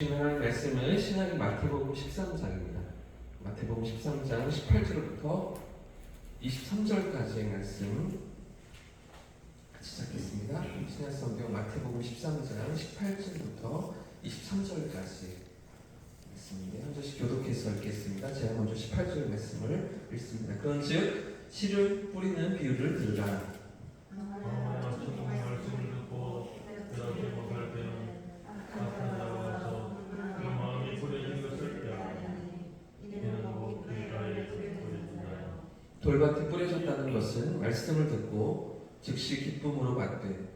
하나님 말씀은 신약의 마태복음 13장입니다. 마태복음 13장 18절부터 23절까지의 말씀 같이 시작했습니다. 신약 성경 마태복음 13장 18절부터 23절까지 말씀인데 한 절씩 교독해서 읽겠습니다. 제가 먼저 18절 말씀을 읽습니다. 그런즉 씨를 뿌리는 비유를 들으라. 돌밭에 뿌려졌다는 것은 말씀을 듣고 즉시 기쁨으로 받되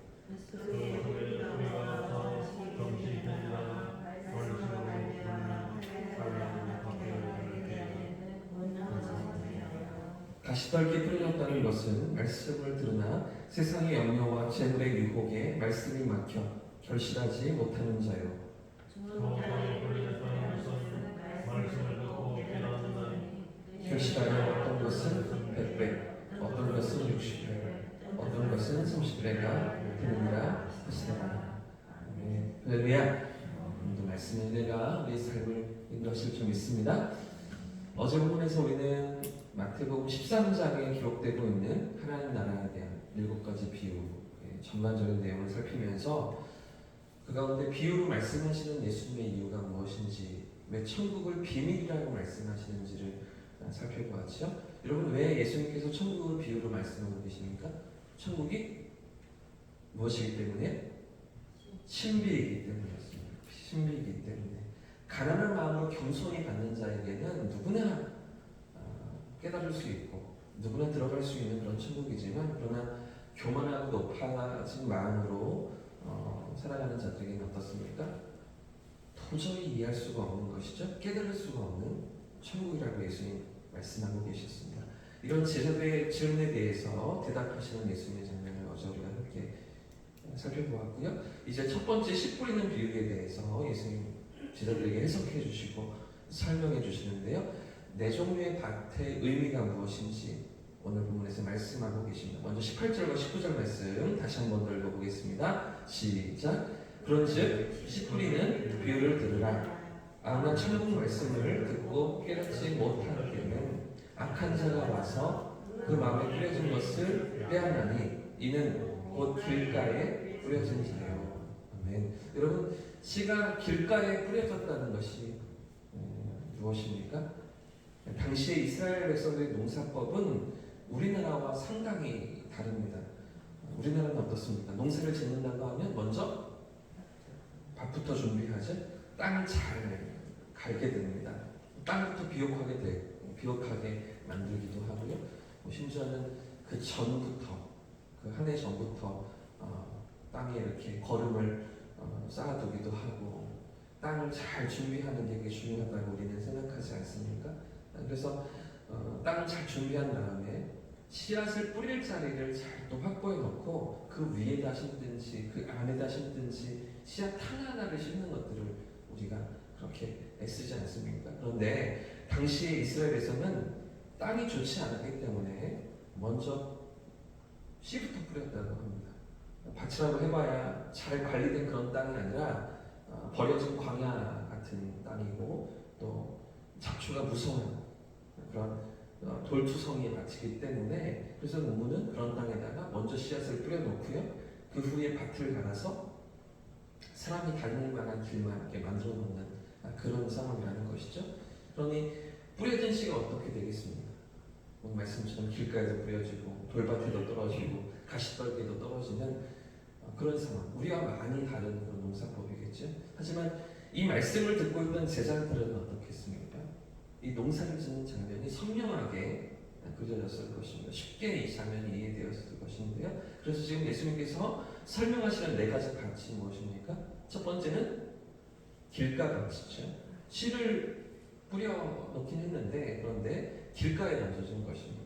가시떨기에 뿌려졌다는 것은 말씀을 들으나 세상의 염려와 재물의 유혹에 말씀이 막혀 결실하지 못하는 자요. 결실하여 어떤 것은 100배, 어떤 것은 60배, 어떤 것은 30배가 되느니라 하시더라. 할렐루야. 오늘도 말씀의 은혜가 우리 삶을 인도하실 줄 믿습니다. 어제 본문에서 우리는 마태복음 13장에 기록되고 있는 하나님 나라에 대한 7가지 비유, 전반적인 내용을 살피면서 그 가운데 비유로 말씀하시는 예수님의 이유가 무엇인지, 왜 천국을 비밀이라고 말씀하시는지를 살펴보았죠. 여러분, 왜 예수님께서 천국을 비유로 말씀하고 계십니까? 천국이 무엇이기 때문에? 신비이기 때문이었습니다. 신비이기 때문에 가난한 마음으로 겸손히 받는 자에게는 누구나 깨달을 수 있고 누구나 들어갈 수 있는 그런 천국이지만, 그러나 교만하고 높아진 마음으로 살아가는 자들에게는 어떻습니까? 도저히 이해할 수가 없는 것이죠. 깨달을 수가 없는 천국이라고 예수님 말씀하고 계셨습니다. 이런 제자들의 질문에 대해서 대답하시는 예수님의 장면을 어제 우리가 함께 살펴보았고요. 이제 첫 번째 씨 뿌리는 비유에 대해서 예수님 제자들에게 해석해 주시고 설명해 주시는데요. 네 종류의 밭의 의미가 무엇인지 오늘 본문에서 말씀하고 계십니다. 먼저 18절과 19절 말씀 다시 한번 더 읽어보겠습니다. 시작. 그런즉 씨 뿌리는 비유를 들으라. 아무나 천국 말씀을 듣고 깨닫지 못하기에는 악한 자가 와서 그 마음에 뿌려진 것을 빼앗나니 이는 곧 길가에 뿌려진 자예요. 아멘. 여러분, 씨가 길가에 뿌려졌다는 것이 무엇입니까? 당시의 이스라엘 백성들의 농사법은 우리나라와 상당히 다릅니다. 우리나라는 어떻습니까? 농사를 짓는다고 하면 먼저 밥부터 준비하죠. 땅을 잘 갈게 됩니다. 땅부터 비옥하게 만들기도 하고요. 심지어는 그 전부터, 그 한 해 전부터 땅에 이렇게 거름을 쌓아두기도 하고, 땅을 잘 준비하는 게 중요하다고 우리는 생각하지 않습니까? 그래서 땅을 잘 준비한 다음에 씨앗을 뿌릴 자리를 잘 또 확보해 놓고 그 위에다 심든지 그 안에다 심든지 씨앗 하나하나를 심는 것들을 우리가 그렇게 애쓰지 않습니까? 그런데 당시 이스라엘에서는 땅이 좋지 않았기 때문에 먼저 씨부터 뿌렸다고 합니다. 밭이라고 해봐야 잘 관리된 그런 땅이 아니라 버려진 광야 같은 땅이고 또 잡초가 무성한 그런 돌투성이의 밭이기 때문에, 그래서 농부는 그런 땅에다가 먼저 씨앗을 뿌려놓고요. 그 후에 밭을 갈아서 사람이 다닐 만한 길만 이렇게 만들어 놓는 그런 상황이라는 것이죠. 그러니 뿌려진 씨가 어떻게 되겠습니까? 말씀처럼 길가에도 뿌려지고 돌밭에도 떨어지고 가시떨기에도 떨어지는 그런 상황, 우리와 많이 다른 그런 농사법이겠죠. 하지만 이 말씀을 듣고 있던 제자들은 어떻겠습니까? 이 농사를 짓는 장면이 선명하게 그려졌을 것입니다. 쉽게 이 장면이 이해되었을 것인데요. 그래서 지금 예수님께서 설명하시는 4가지 밭이 무엇입니까? 첫 번째는 길가 밭이죠. 씨를 뿌려놓긴 했는데, 그런데 길가에 던져진 것입니다.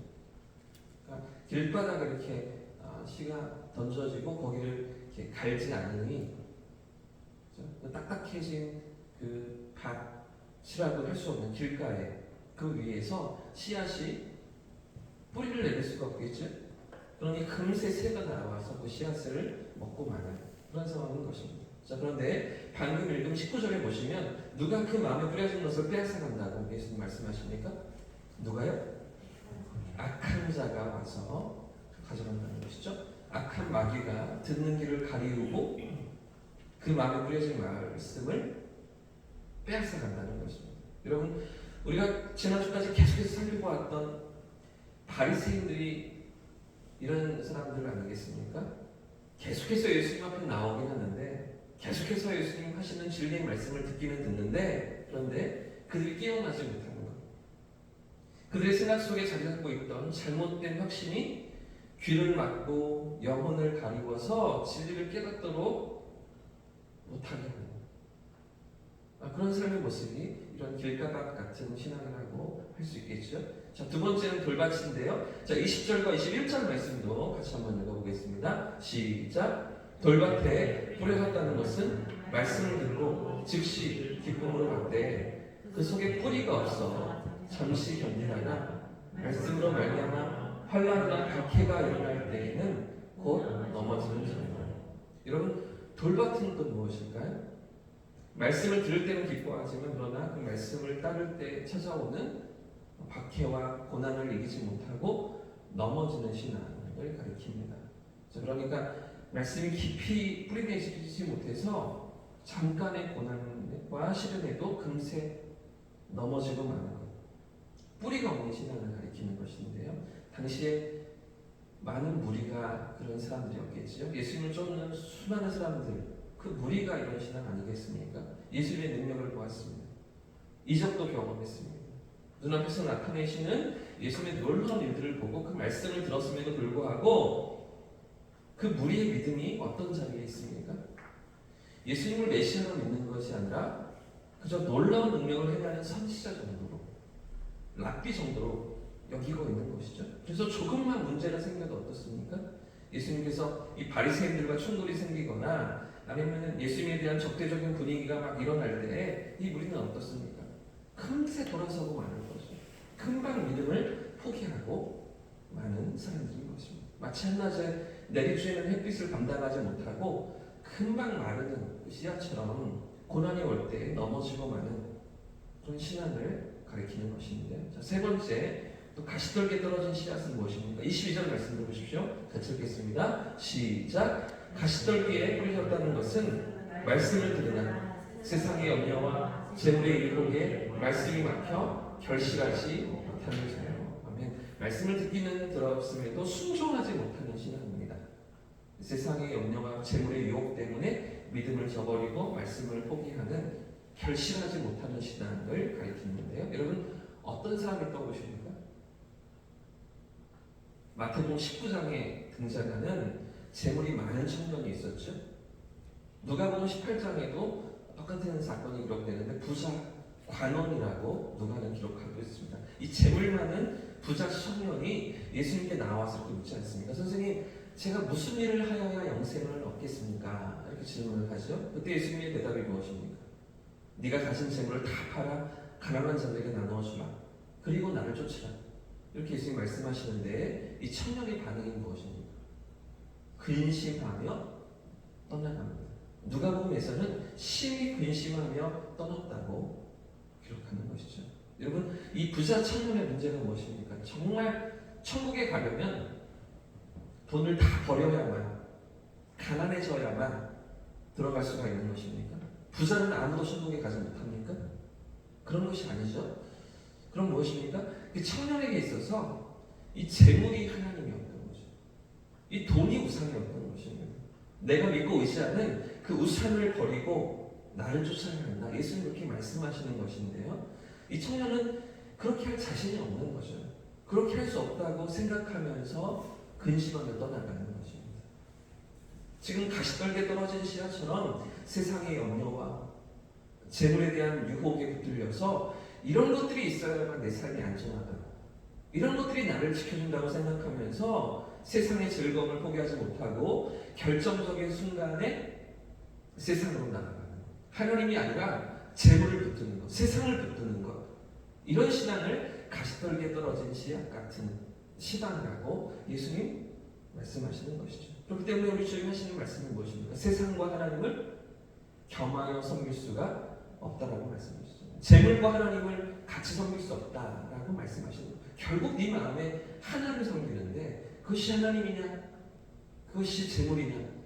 그러니까 길바닥에 이렇게 씨가 던져지고 거기를 이렇게 갈지 않으니 딱딱해진 그 밭이라고 할 수 없는 길가에 그 위에서 씨앗이 뿌리를 내릴 수가 없겠죠. 그러니 금세 새가 날아와서 그 씨앗을 먹고 마는 그런 상황인 것입니다. 자, 그런데 방금 읽은 19절에 보시면 누가 그 마음에 뿌려진 것을 빼앗아간다고 예수님 말씀하십니까? 누가요? 악한 자가 와서 가져간다는 것이죠. 악한 마귀가 듣는 길을 가리우고 그 마음에 뿌려진 말씀을 빼앗아간다는 것입니다. 여러분, 우리가 지난주까지 계속해서 살펴보았던 바리새인들이 이런 사람들 아니겠습니까? 계속해서 예수님 앞에 나오긴 하는데 계속해서 예수님 하시는 진리의 말씀을 듣기는 듣는데 그런데 그들이 깨어나지 못하는 것, 그들의 생각 속에 자리 잡고 있던 잘못된 확신이 귀를 막고 영혼을 가리워서 진리를 깨닫도록 못하게 하는 그런 삶의 모습이 이런 길가닥 같은 신앙이라고 할 수 있겠죠. 자, 두 번째는 돌밭인데요. 자, 20절과 21절 말씀도 같이 한번 읽어보겠습니다. 시작. 돌밭에 뿌려졌다는 것은 말씀을 듣고 즉시 기쁨으로 받되 그 속에 뿌리가 없어 잠시 견디다가 말씀으로 말미암아 환난이나 박해가 일어날 때에는 곧 넘어지는 자입니다. 여러분, 돌밭은 또 무엇일까요? 말씀을 들을 때는 기뻐하지만 그러나 그 말씀을 따를 때 찾아오는 박해와 고난을 이기지 못하고 넘어지는 신앙을 가리킵니다. 그러니까 말씀이 깊이 뿌리내리지 못해서 잠깐의 고난과 시련에도 금세 넘어지고 마는 것, 뿌리가 없는 신앙을 가리키는 것인데요. 당시에 많은 무리가 그런 사람들이었겠지요. 예수님을 쫓는 수많은 사람들, 그 무리가 이런 신앙 아니겠습니까? 예수님의 능력을 보았습니다. 이적도 경험했습니다. 눈앞에서 나타내시는 예수님의 놀라운 일들을 보고 그 말씀을 들었음에도 불구하고 그 무리의 믿음이 어떤 자리에 있습니까? 예수님을 메시아로 믿는 것이 아니라 그저 놀라운 능력을 행하는 선지자 정도로, 랍비 정도로 여기고 있는 것이죠. 그래서 조금만 문제가 생겨도 어떻습니까? 예수님께서 이 바리새인들과 충돌이 생기거나 아니면 예수님에 대한 적대적인 분위기가 막 일어날 때 이 무리는 어떻습니까? 금세 돌아서고 마는 거죠. 금방 믿음을 포기하고 많은 사람들인 것입니다. 마치 한낮에 내리쬐는 햇빛을 감당하지 못하고 금방 마르는 씨앗처럼 고난이 올 때 넘어지고 마는 그런 신앙을 가리키는 것인데, 자, 세 번째, 또 가시떨기에 떨어진 씨앗은 무엇입니까? 22절 말씀 들어보십시오. 같이 읽겠습니다. 시작. 가시떨기에 뿌려졌다는 것은 말씀을 들으나 세상의 염려와 재물의 유혹에 말씀이 막혀 결실하지 못하는 자예요. 아멘. 말씀을 듣기는 들었음에도 순종하지 못하는 신앙입니다. 세상의 염려와 재물의 유혹 때문에 믿음을 저버리고 말씀을 포기하는 결실하지 못하는 신앙을 가리키는데요. 여러분, 어떤 사람이 떠오르십니까? 마태복음 19장에 등장하는 재물이 많은 청년이 있었죠. 누가복음 18장에도 똑같은 사건이 기록되는데 부자 관원이라고 누가는 기록하고 있습니다. 이 재물 많은 부자 청년이 예수님께 나와서 묻지 않습니까? 선생님, 제가 무슨 일을 하여야 영생을 얻겠습니까? 이렇게 질문을 하죠. 그때 예수님의 대답이 무엇입니까? 네가 가진 재물을 다 팔아 가난한 자들에게 나누어 주라. 그리고 나를 쫓으라. 이렇게 예수님이 말씀하시는데 이 청년의 반응이 무엇입니까? 근심하며 떠나갑니다. 누가복음에서는 심히 근심하며 떠났다고 기록하는 것이죠. 여러분, 이 부자 청년의 문제가 무엇입니까? 정말 천국에 가려면 돈을 다 버려야만, 가난해져야만 들어갈 수가 있는 것입니까? 부자는 아무도 천국에 가지 못합니까? 그런 것이 아니죠. 그럼 무엇입니까? 그 청년에게 있어서 이 재물이 하나님이었던 거죠. 이 돈이 우상이었던 것입니다. 내가 믿고 의지하는 그 우상을 버리고 나를 쫓아야 한다. 예수님 그렇게 말씀하시는 것인데요. 이 청년은 그렇게 할 자신이 없는 거죠. 그렇게 할 수 없다고 생각하면서 근심하며 떠나가는 것입니다. 지금 가시떨기에 떨어진 씨앗처럼 세상의 염려와 재물에 대한 유혹에 붙들려서 이런 것들이 있어야만 내 삶이 안전하다, 이런 것들이 나를 지켜준다고 생각하면서 세상의 즐거움을 포기하지 못하고 결정적인 순간에 세상으로 나아가는, 하나님이 아니라 재물을 붙드는 것, 세상을 붙드는 것, 이런 신앙을 가시떨기에 떨어진 씨앗 같은 신앙이라고 예수님 말씀하시는 것이죠. 그렇기 때문에 우리 주님 하시는 말씀은 무엇입니까? 세상과 하나님을 겸하여 섬길 수가 없다라고 말씀하셨잖아요. 재물과 하나님을 같이 섬길 수 없다라고 말씀하시는 거예요. 결국 네 마음에 하나를 섬기는데 그것이 하나님이냐 그것이 재물이냐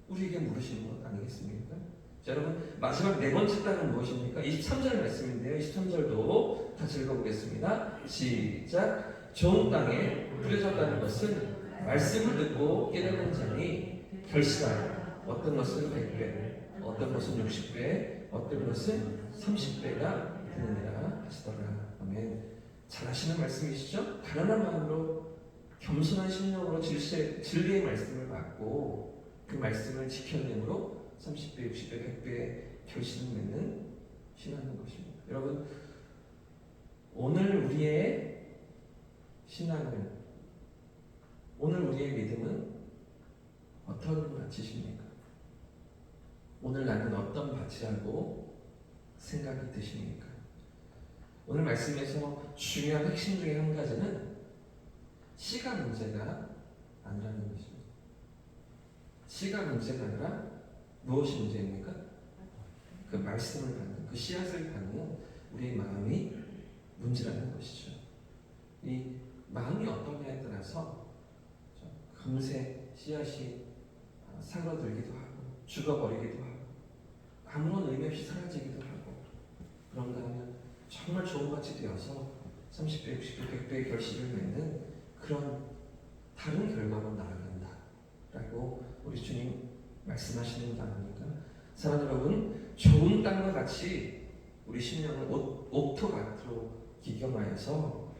우리에게 물으시는 것 아니겠습니까? 자, 여러분 마지막 네 번째 땅은 무엇입니까? 23절 말씀인데요. 23절도 같이 읽어보겠습니다. 시작. 좋은 땅에 뿌려졌다는 것은 말씀을 듣고 깨닫는 자니 결실하여 어떤 것은 100배, 어떤 것은 60배, 어떤 것은 30배가 되느니라 하시더라. 아멘. 잘 하시는 말씀이시죠? 가난한 마음으로 겸손한 심령으로 진리의 말씀을 받고 그 말씀을 지켜내므로 30배, 60배, 100배의 결실을 맺는 신앙인 것입니다. 여러분 오늘 우리의 신앙을 오늘 우리의 믿음은 어떤 밭이십니까? 오늘 나는 어떤 밭이라고 생각이 드십니까? 오늘 말씀에서 중요한 핵심 중에 한 가지는 시간 문제가 아니라는 것입니다. 시간 문제가 아니라 무엇이 문제입니까? 그 말씀을 받는, 그 씨앗을 받는 우리의 마음이 문제라는 것이죠. 이 마음이 어떠냐에 따라서 금세 씨앗이 사그러들기도 하고 죽어버리기도 하고 아무런 의미 없이 사라지기도 하고 그런가 하면 정말 좋은 밭이 되어서 30배, 60배, 100배의 결실을 맺는 그런 다른 결과로 나아간다 라고 우리 주님 말씀하시는 거 아닙니까? 사랑하는 여러분, 좋은 땅과 같이 우리 심령을 옥토밭으로 기경하여서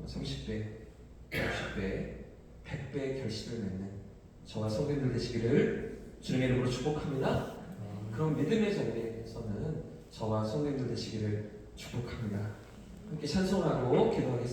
30배, 60배, 100배의 결실을 맺는 저와 성도님들 되시기를 주님의 이름으로 축복합니다. 그런 믿음의 자리에서는 저와 성도님들 되시기를 축복합니다. 함께 찬송하고 기도하겠습니다.